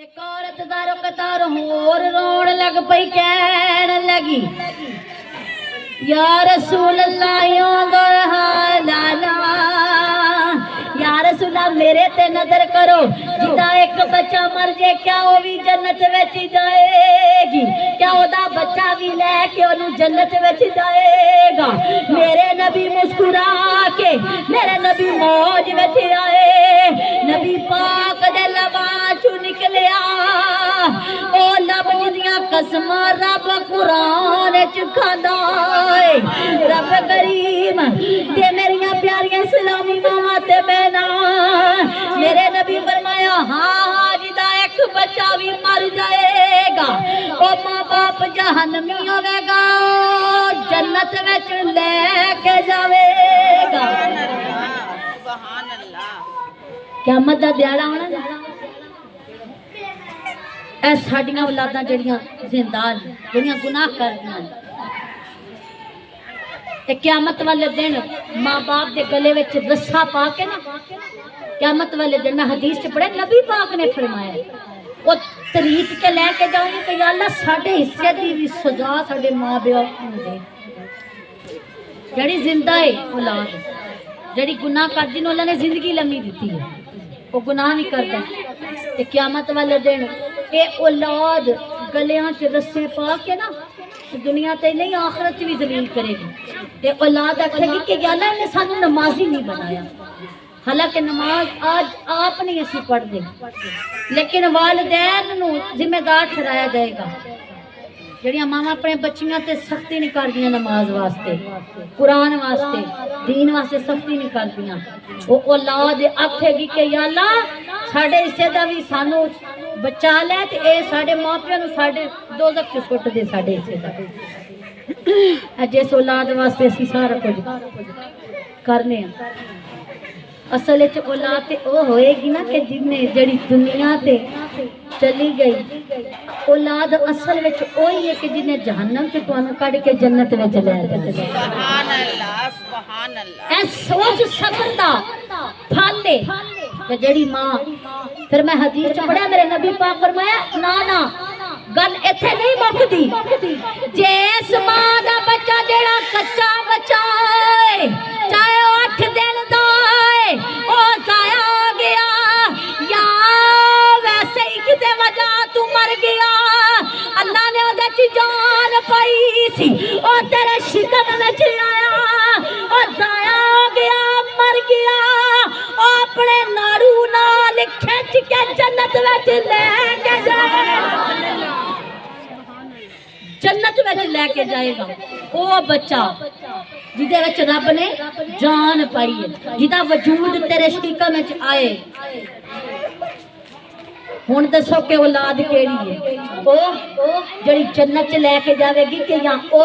एक औरत दारो कतार होर रोण लग पई कहन लगी या रसूल अल्लाह या रसूल अल्लाह मेरे ते नजर करो जिदा एक बच्चा मर जाए क्या वो भी जन्नत विच जाएगी क्या ओदा बच्चा भी लेके ओनू जन्नत विच जाएगा। मेरे नबी मुस्कुरा के मेरे नबी मौज विच आए नबी पाक दे लबां चू निकलिया ओ लब जिदियां कसमां रब कुरान च खांदा है। रब करीम ते मेरियां प्यारियां इस्लामी मावां ते बहना मेरे नबी फरमाया हाँ जिदा एक बच्चा भी मर जाएगा ओ मां बाप जहन्नमी होवेगा जन्नत विच लेके जावेगा। सुभान अल्लाह क़यामत दा दिहाड़ा होना ऐ साडियां औलादां जड़ियां जिंदा ने जड़ियां गुनाह करदियां ते क़यामत वाले दिन मां बाप के गले विच रस्सा पा के ना क़यामत वाले दिन मैं हदीस च पढ़े नबी पाक ने फरमाया वो तरीक के लेके जाऊंगी कि अल्लाह साडे हिस्से दी भी सजा साडे मां बाप नूं दे जड़ी जिंदा है औलाद जड़ी गुनाह करदी ने अल्लाह ने जिंदगी लम्मी दी है वो गुनाह नहीं करता ते क़यामत वाले दिन ये औलाद गलियां च रस्से पा के ना दुनिया ते नहीं आखिरत भी जलील करेगी ते औलाद आखेगी कि अल्लाह ने सानू नमाजी नहीं बनाया। हालांकि नमाज आज आप नहीं असी पढ़ते लेकिन वालिदैन नू जिम्मेदार ठहराया जाएगा। जड़ियां मावां अपने बच्चियां ते सख्ती नहीं करदियां नमाज वास्ते कुरान वास्ते दीन वास्ते सख्ती नहीं करदियां वो औलाद आखेगी कि या अल्लाह साडे हिस्से दा भी सानू बचा लै ते ए साडे मापियां नू साडे दोज़ख च सुट दे साडे हिस्से दा जिस औलाद वास्ते असी सारा कुछ करने असल च औलाद ते ओ होएगी ना कि जिन्ने जड़ी दुनिया ते चली गई औलाद असल विच ओही है कि जिन्ने जहन्नम से तुहानू कढ के जन्नत विच ले जाए। सुभान अल्लाह सुभान अल्लाह ऐ सोच सबर दा फल है कि जड़ी मां फिर मैं हदीस च पढ़िया मेरे नबी पाक फरमाया ना ना गल इत्थे नहीं मुकदी जिस मां दा बच्चा जेड़ा कच्चा बच्चा है चाहे 8 दिन दा है ओ जाया हो गया या वैसे ही किसी वजह तू मर गया अल्लाह ने ओदे च जान पाई सी ओ तेरे शिकम विच आया ओ जाया हो गया मर गया ओ अपने नाड़ू नाल खिंच के जन्नत विच लेके जाएगा जन्नत विच लेके जाएगा ओ बच्चा जिदे विच रब ने जान पाई है जिदा वजूद तेरे शिकम विच आए। हुण दसो कि औलाद केड़ी है ओ जड़ी जन्नत च लेके जावेगी कि या ओ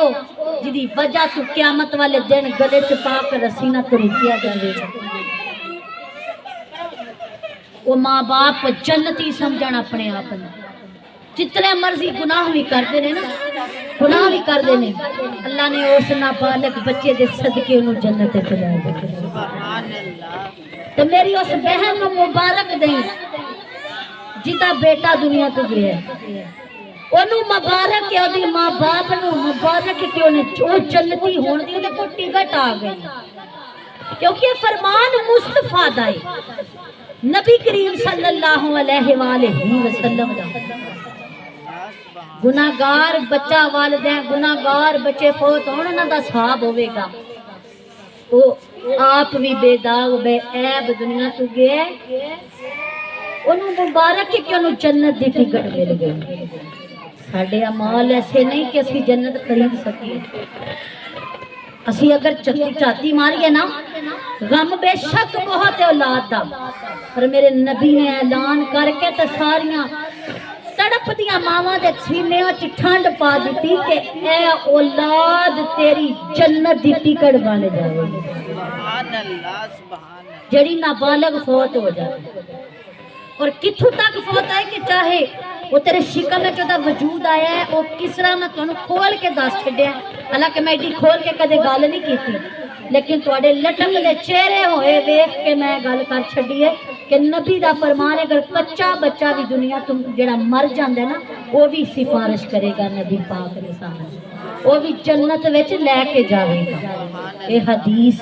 जिदी वजह तू क़यामत वाले दिन गले च पा के रस्सी ना तरीकिया जावेगा। ओ मां बाप जन्नती समझण अपने आप में जितने मर्जी गुनाह भी करते ने ना गुनाह भी करते ने अल्लाह ने उस नाबालिग बच्चे दे सदके उन्हें जन्नत च ले जाए। सुभान अल्लाह तो मेरी उस बहन को मुबारक दई जिदा बेटा दुनिया तो गया ओनू मुबारक है ओदी मां बाप नू मुबारक कि ओ जन्नती होण दी ओदे को टिकट आ गई क्योंकि फरमान मुस्तफा दा है नबी करीम सल्लल्लाहु अलैहि वसल्लम दा गुनाहगार बच्चा वालिदैन गुनाहगार बच्चे फौत होण उन्हां दा हिसाब होवेगा ओ आप भी बेदाग बेऐब दुनिया तो गया ओनू मुबारक है कि ओनू जन्नत दी टिकट मिल गई। साडे अमाल ऐसे नहीं कि असी जन्नत खरीद सकीए असी अगर चाती मारिए ना गम बेशक बहुत है औलाद दा पर मेरे नबी ने ऐलान करके तो सारियां तड़पदियां मावां दे सीनियां च ठंड पा दी कि ए औलाद तेरी जन्नत दी टिकट बन जाएगी। सुभान अल्लाह सुभान अल्लाह जड़ी नाबालिग फौत हो जाए और किथों तक फौत है कि चाहे वो तेरे शिकम में जो वजूद आया है वो किस तरह मैं तुहानू खोल के दस छड्या हालांकि मैं एडी खोल के कदे गल नहीं की लेकिन तुहाडे लटकदे चेहरे होए वेख के मैं गल कर छड्डी है کہ نبی دا فرمان ہے اگر کچا بچہ بھی دنیا تو جڑا مر جاندا ہے نا وہ بھی سفارش کرے گا نبی پاک دے سامنے، وہ بھی جنت وچ لے کے جاوے گا۔ اے حدیث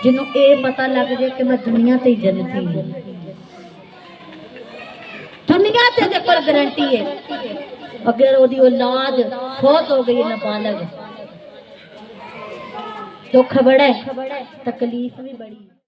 جنوں اے پتہ لگ جائے کہ میں دنیا تے جنتی ہوں، دنیا تے دے کول گارنٹی ہے، اگر وہ دی اولاد فوت ہو گئی نابالغ دکھ بڑا ہے، تکلیف بھی بڑی ہے۔